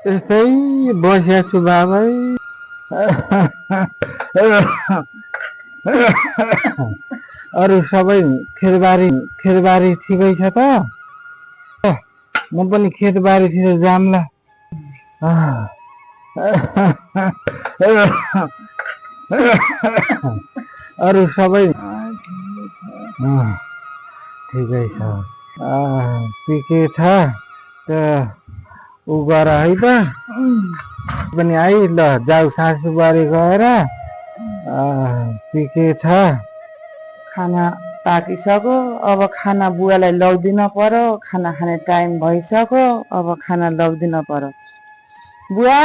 त्यस्तै बसेको छु बाबै। अरू सबै खेतबारी ठिकै छ त? म पनि खेतबारीतिर जाम्ला। अरू सबै ठिकै छ। के छ त उ गर है त पनि आई ल जाऊ सासुबारी गएर के छ। खाना पाकिसक्यो, अब खाना बुवालाई लगिदिन पर्यो। खाना खाने टाइम भइसक्यो, अब खाना लगिदिन पर्यो। बुवा,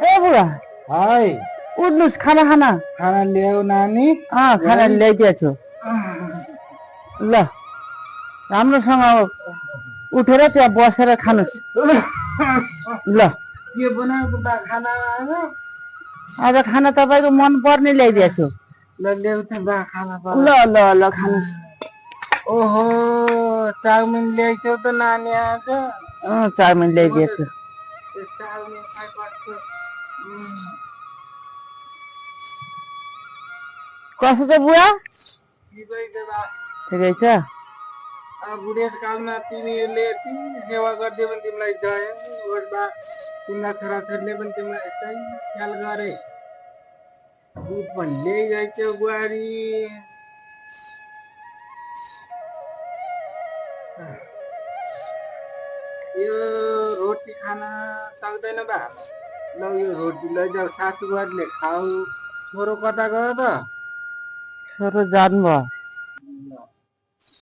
ए बुवा, हाय उठ्नुस् खाना खाना। खाना ल्याऊ नानी। खाना ल्याइदिएको छु। ल राम्रोसँग उठेर त्यहाँ बसेर खानुस्। ल के बनाएको बा खाना आज खाना तपाईँको मन पर्ने ल्याइदिएको छु। ल ल्याउ त बा खाना। ल ल ल खानुस्। ओहो चाउमिन ल्याइछौ त नानी आज। चाउमिन ल्याइदिएको छु। चाउमिन खाइबस्छु। कसो छ बुवा? ठिकै छ बा। ठिकै छ। बुढेसकालमा तिमीले यति सेवा गरिदियो भने तिमीलाई जय होस् बा। तिम्रा छोराछोरीले पनि तिमीलाई यस्तै ख्याल गरे। दुध पनि ल्याइरहेछौ बुहारी। यो रोटी खान सक्दैन बा? ल यो रोटी लैजाऊ सासुबारीले खाऊ। छोरो कता गयो त? छोरो जानुभयो।